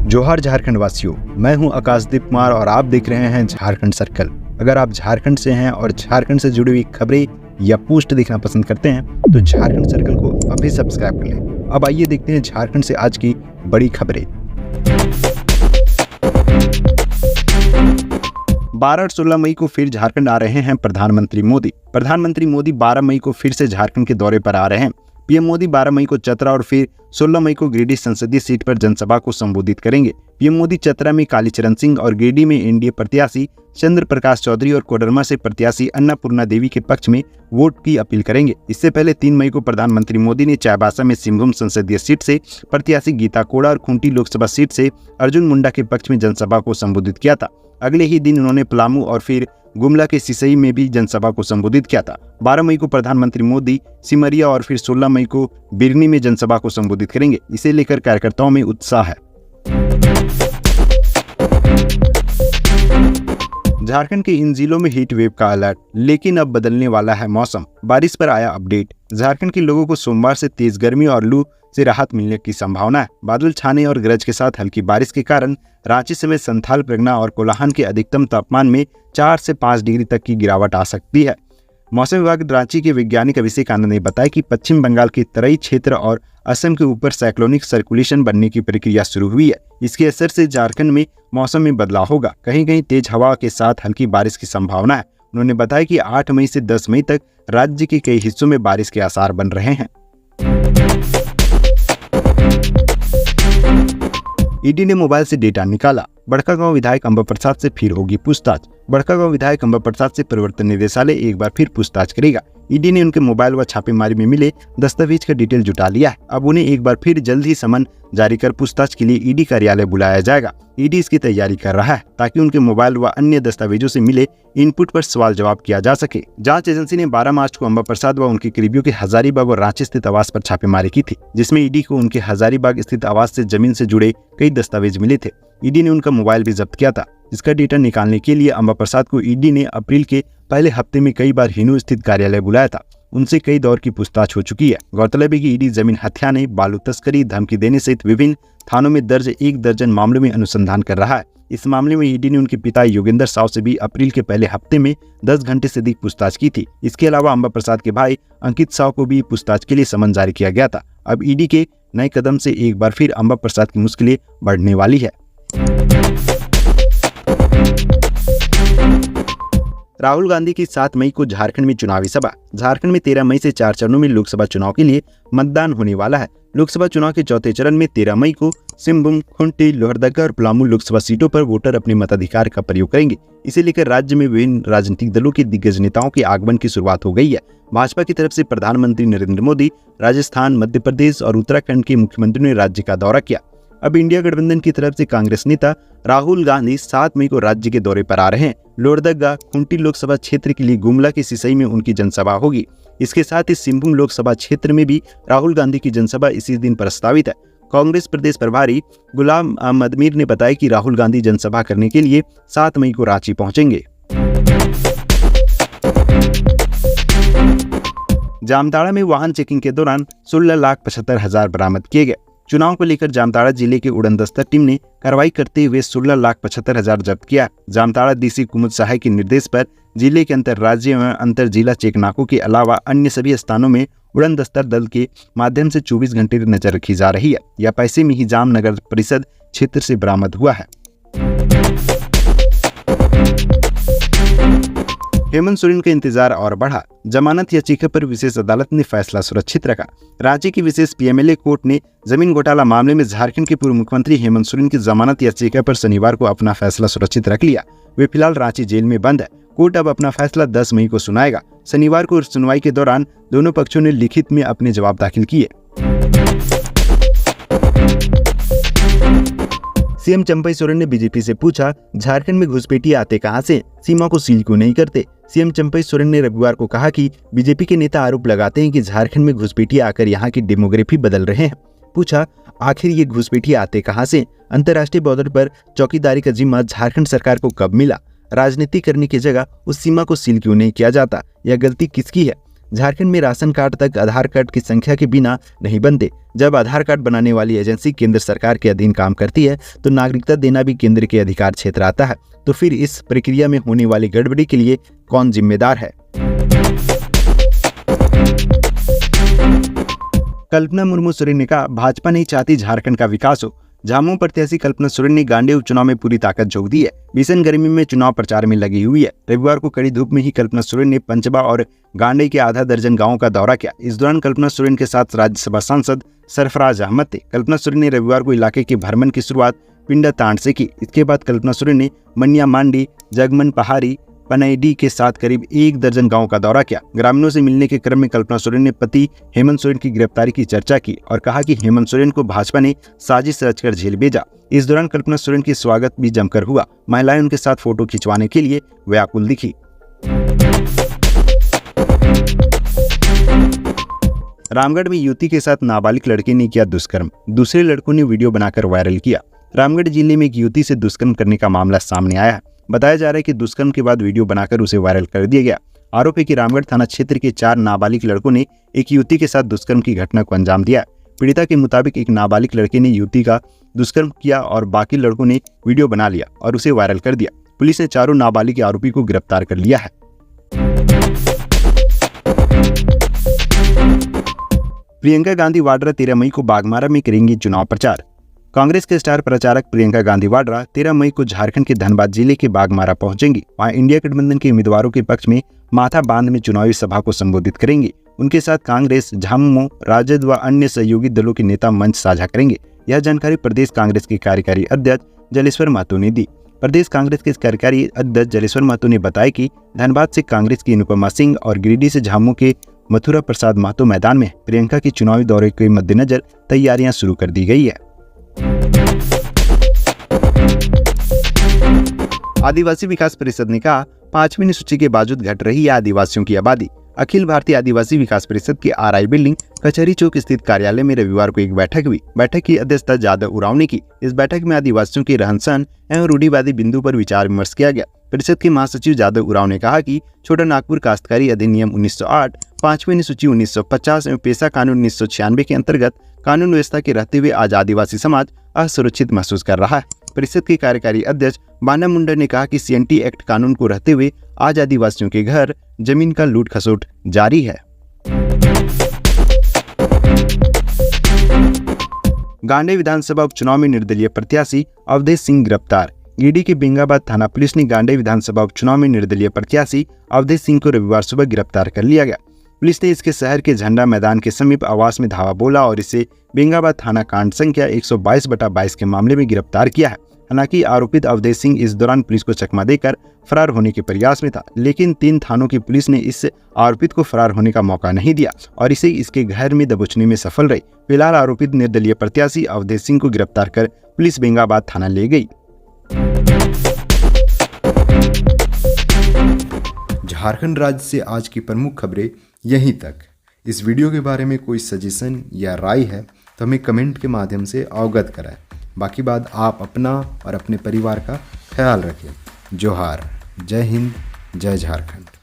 जोहार झारखंड वासियों, मैं हूं आकाशदीप कुमार और आप देख रहे हैं झारखंड सर्कल। अगर आप झारखंड से हैं और झारखंड से जुड़ी हुई खबरें या पोस्ट देखना पसंद करते हैं तो झारखंड सर्कल को अभी सब्सक्राइब कर लें। अब आइए देखते हैं झारखंड से आज की बड़ी खबरें। 12 और 16 मई को फिर झारखंड आ रहे हैं प्रधानमंत्री मोदी। प्रधानमंत्री मोदी 12 मई को फिर से झारखंड के दौरे पर आ रहे हैं। पीएम मोदी 12 मई को चतरा और फिर 16 मई को गिरिडीह संसदीय सीट पर जनसभा को संबोधित करेंगे। पीएम मोदी चतरा में कालीचरण सिंह और गिरिडीह में एनडीए प्रत्याशी चंद्र प्रकाश चौधरी और कोडरमा से प्रत्याशी अन्नपूर्णा देवी के पक्ष में वोट की अपील करेंगे। इससे पहले 3 मई को प्रधानमंत्री मोदी ने चाईबासा में सिंहभूम संसदीय सीट से प्रत्याशी गीता कोड़ा और खूंटी लोकसभा सीट से अर्जुन मुंडा के पक्ष में जनसभा को संबोधित किया था। अगले ही दिन उन्होंने पलामू और फिर गुमला के सिसई में भी जनसभा को संबोधित किया था। 12 मई को प्रधानमंत्री मोदी सिमरिया और फिर 16 मई को बिरनी में जनसभा को संबोधित करेंगे। इसे लेकर कार्यकर्ताओं में उत्साह है। झारखंड के इन जिलों में हीट वेव का अलर्ट, लेकिन अब बदलने वाला है मौसम। बारिश पर आया अपडेट। झारखंड के लोगों को सोमवार से तेज गर्मी और लू से राहत मिलने की संभावना है। बादल छाने और गरज के साथ हल्की बारिश के कारण रांची समेत संथाल, प्रगना और कोल्हान के अधिकतम तापमान में 4 से 5 डिग्री तक की गिरावट आ सकती है। मौसम विभाग रांची के वैज्ञानिक अभिषेक आनंद ने बताया कि पश्चिम बंगाल के तराई क्षेत्र और असम के ऊपर साइक्लोनिक सर्कुलेशन बनने की प्रक्रिया शुरू हुई है। इसके असर से झारखंड में मौसम में बदलाव होगा। कहीं कहीं तेज हवा के साथ हल्की बारिश की संभावना है। उन्होंने बताया कि 8 मई से 10 मई तक राज्य के कई हिस्सों में बारिश के आसार बन रहे हैं। ईडी ने मोबाइल से डेटा निकाला। बड़कागांव विधायक अंबा प्रसाद से फिर होगी पूछताछ। बड़कागांव विधायक अंबा प्रसाद से प्रवर्तन निदेशालय एक बार फिर पूछताछ करेगा। ईडी ने उनके मोबाइल व छापेमारी में मिले दस्तावेज का डिटेल जुटा लिया है। अब उन्हें एक बार फिर जल्द ही समन जारी कर पूछताछ के लिए ईडी कार्यालय बुलाया जाएगा। ईडी इसकी तैयारी कर रहा है ताकि उनके मोबाइल व अन्य दस्तावेजों से मिले इनपुट पर सवाल जवाब किया जा सके। जांच एजेंसी ने 12 मार्च को अंबा प्रसाद व उनके करीबियों के हजारीबाग और रांची स्थित आवास पर छापेमारी की थी, जिसमें ईडी को उनके हजारीबाग स्थित आवास से जमीन से जुड़े कई दस्तावेज मिले थे। ईडी ने उनका मोबाइल भी जब्त किया था। इसका डेटा निकालने के लिए अंबा प्रसाद को ईडी ने अप्रैल के पहले हफ्ते में कई बार हिनू स्थित कार्यालय बुलाया था। उनसे कई दौर की पूछताछ हो चुकी है। गौरतलब है कि ईडी जमीन हथियाने, बालू तस्करी, धमकी देने सहित विभिन्न थानों में दर्ज 1 दर्जन मामलों में अनुसंधान कर रहा है। इस मामले में ईडी ने उनके पिता योगेंद्र साव से भी अप्रैल के पहले हफ्ते में 10 घंटे से अधिक पूछताछ की थी। इसके अलावा अंबा प्रसाद के भाई अंकित साव को भी पूछताछ के लिए समन जारी किया गया था। अब ईडी के नए कदम से एक बार फिर अंबा प्रसाद की मुश्किलें बढ़ने वाली है। राहुल गांधी की 7 मई को झारखंड में चुनावी सभा। झारखंड में 13 मई से 4 चरणों में लोकसभा चुनाव के लिए मतदान होने वाला है। लोकसभा चुनाव के चौथे चरण में 13 मई को सिंहभूम, खूंटी, लोहरदगा और पलामू लोकसभा सीटों पर वोटर अपने मताधिकार का प्रयोग करेंगे। इसे लेकर राज्य में विभिन्न राजनीतिक दलों के दिग्गज नेताओं के आगमन की शुरुआत हो गई है। भाजपा की तरफ से प्रधानमंत्री नरेंद्र मोदी राजस्थान, मध्य प्रदेश और उत्तराखंड के मुख्यमंत्रियों ने राज्य का दौरा किया। अब इंडिया गठबंधन की तरफ से कांग्रेस नेता राहुल गांधी 7 मई को राज्य के दौरे पर आ रहे हैं। लोहरदगा, खूंटी लोकसभा क्षेत्र के लिए गुमला की सिसई में उनकी जनसभा होगी। इसके साथ ही सिंहभूम लोकसभा क्षेत्र में भी राहुल गांधी की जनसभा इसी दिन प्रस्तावित है। कांग्रेस प्रदेश प्रभारी गुलाम अहमद मीर ने बताया कि राहुल गांधी जनसभा करने के लिए 7 मई को रांची पहुंचेंगे। जामताड़ा में वाहन चेकिंग के दौरान 16,75,000 बरामद किए गए। चुनाव को लेकर जामताड़ा जिले के उड़नदस्ता टीम ने कार्रवाई करते हुए 16,75,000 जब्त किया। जामताड़ा डीसी कुमुद सहाय के निर्देश पर जिले के अंतर्राज्यीय एवं अंतर जिला चेक नाकों के अलावा अन्य सभी स्थानों में उड़नदस्ता दल के माध्यम से 24 घंटे नजर रखी जा रही है। यह पैसे में ही जाम नगर परिषद क्षेत्र से बरामद हुआ है। हेमंत सोरेन का इंतजार और बढ़ा। जमानत याचिका पर विशेष अदालत ने फैसला सुरक्षित रखा। रांची की विशेष पीएमएलए कोर्ट ने जमीन घोटाला मामले में झारखंड के पूर्व मुख्यमंत्री हेमंत सोरेन की जमानत याचिका पर शनिवार को अपना फैसला सुरक्षित रख लिया। वे फिलहाल रांची जेल में बंद है। कोर्ट अब अपना फैसला 10 मई को सुनाएगा। शनिवार को सुनवाई के दौरान दोनों पक्षों ने लिखित में अपने जवाब दाखिल किए। सीएम चंपई सोरेन ने बीजेपी से पूछा, झारखंड में घुसपैठिए आते कहां से, सीमा को सील क्यों नहीं करते। सीएम चंपई सोरेन ने रविवार को कहा कि बीजेपी के नेता आरोप लगाते हैं कि झारखंड में घुसपैठिए आकर यहां की डेमोग्राफी बदल रहे हैं। पूछा, आखिर ये घुसपैठिए आते कहां से। अंतर्राष्ट्रीय बॉर्डर पर चौकीदारी का जिम्मा झारखंड सरकार को कब मिला। राजनीति करने की जगह उस सीमा को सील क्यों नहीं किया जाता। यह गलती किसकी है। झारखंड में राशन कार्ड तक आधार कार्ड की संख्या के बिना नहीं बनते। जब आधार कार्ड बनाने वाली एजेंसी केंद्र सरकार के अधीन काम करती है तो नागरिकता देना भी केंद्र के अधिकार क्षेत्र आता है। तो फिर इस प्रक्रिया में होने वाली गड़बड़ी के लिए कौन जिम्मेदार है? कल्पना मुर्मू सोरेन ने कहा, भाजपा नहीं चाहती झारखंड का विकास हो। झामुमो प्रत्याशी कल्पना सोरेन ने गांडे उपचुनाव में पूरी ताकत झोंक दी है। भीषण गर्मी में चुनाव प्रचार में लगी हुई है। रविवार को कड़ी धूप में ही कल्पना सोरेन ने पंचबा और गांडे के आधा दर्जन गांवों का दौरा किया। इस दौरान कल्पना सोरेन के साथ राज्यसभा सांसद सरफराज अहमद थे। कल्पना सोरेन ने रविवार को इलाके के भ्रमण की शुरुआत पिंडा तांड से की। इसके बाद कल्पना सोरेन ने मनिया मांडी, जगमन पहाड़ी, पनैडी के साथ करीब 1 दर्जन गांवों का दौरा किया। ग्रामीणों से मिलने के क्रम में कल्पना सोरेन ने पति हेमंत सोरेन की गिरफ्तारी की चर्चा की और कहा कि हेमंत सोरेन को भाजपा ने साजिश रचकर जेल भेजा। इस दौरान कल्पना सोरेन की स्वागत भी जमकर हुआ। महिलाएं उनके साथ फोटो खिंचवाने के लिए व्याकुल दिखी। रामगढ़ में युवती के साथ नाबालिग लड़के ने किया दुष्कर्म, दूसरे लड़कों ने वीडियो बनाकर वायरल किया। रामगढ़ जिले में एक युवती से दुष्कर्म करने का मामला सामने आया है। बताया जा रहा है कि दुष्कर्म के बाद वीडियो बनाकर उसे वायरल कर दिया गया। आरोप है कि रामगढ़ थाना क्षेत्र के 4 नाबालिग लड़कों ने एक युवती के साथ दुष्कर्म की घटना को अंजाम दिया। पीड़िता के मुताबिक एक नाबालिग लड़के ने युवती का दुष्कर्म किया और बाकी लड़कों ने वीडियो बना लिया और उसे वायरल कर दिया। पुलिस ने चारों नाबालिग आरोपी को गिरफ्तार कर लिया है। प्रियंका गांधी वाड्रा 13 मई को बाघमारा में करेंगी चुनाव प्रचार। कांग्रेस के स्टार प्रचारक प्रियंका गांधी वाड्रा 13 मई को झारखंड के धनबाद जिले के बाघमारा पहुंचेंगी। वहां इंडिया गठबंधन के उम्मीदवारों के पक्ष में माथा बांध में चुनावी सभा को संबोधित करेंगी। उनके साथ कांग्रेस, झामुमो, राजद व अन्य सहयोगी दलों के नेता मंच साझा करेंगे। यह जानकारी प्रदेश कांग्रेस के कार्यकारी अध्यक्ष जलेश्वर महतो ने दी। प्रदेश कांग्रेस के कार्यकारी अध्यक्ष जलेश्वर महतो ने बताया कि धनबाद से कांग्रेस की अनुपमा सिंह और गिरिडीह से झामुमो के मथुरा प्रसाद महतो मैदान में। प्रियंका की चुनावी दौरे के मद्देनजर तैयारियां शुरू कर दी गई है। आदिवासी विकास परिषद ने कहा, 5वीं सूची के बावजूद घट रही है आदिवासियों की आबादी। अखिल भारतीय आदिवासी विकास परिषद की आरआई बिल्डिंग कचहरी चौक स्थित कार्यालय में रविवार को एक बैठक हुई। बैठक की अध्यक्षता जादव उरांव ने की। इस बैठक में आदिवासियों के रहन सहन एवं रूढ़िवादी बिंदु पर विचार विमर्श किया गया। परिषद के महासचिव जादव उरांव ने कहा कि छोटा नागपुर काश्तकारी अधिनियम 1908, 5वीं सूची 1950 एवं पेशा कानून 1996 के अंतर्गत कानून व्यवस्था के रहते हुए आज आदिवासी समाज असुरक्षित महसूस कर रहा है। परिषद के कार्यकारी अध्यक्ष बाना मुंडा ने कहा कि सीएनटी एक्ट कानून को रहते हुए आज आदिवासियों के घर जमीन का लूट खसोट जारी है। गांडे विधानसभा उपचुनाव में निर्दलीय प्रत्याशी अवधेश सिंह गिरफ्तार। गिरिडीह के बेंगाबाद थाना पुलिस ने गांडे विधानसभा उपचुनाव में निर्दलीय प्रत्याशी अवधेश सिंह को रविवार सुबह गिरफ्तार कर लिया गया। पुलिस ने इसके शहर के झंडा मैदान के समीप आवास में धावा बोला और इसे बेंगाबाद थाना कांड संख्या 122/22 के मामले में गिरफ्तार किया है। हालांकि आरोपित अवधेश सिंह इस दौरान पुलिस को चकमा देकर फरार होने के प्रयास में था, लेकिन 3 थानों की पुलिस ने इस आरोपित को फरार होने का मौका नहीं दिया और इसे इसके घर में दबोचने में सफल रही। फिलहाल आरोपित निर्दलीय प्रत्याशी अवधेश सिंह को गिरफ्तार कर पुलिस बेंगाबाद थाना ले गई। झारखंड राज्य से आज की प्रमुख खबरें यहीं तक। इस वीडियो के बारे में कोई सजेशन या राय है तो हमें कमेंट के माध्यम से अवगत कराएं। बाकी बात आप अपना और अपने परिवार का ख्याल रखें। जोहार, जय हिंद, जय झारखंड।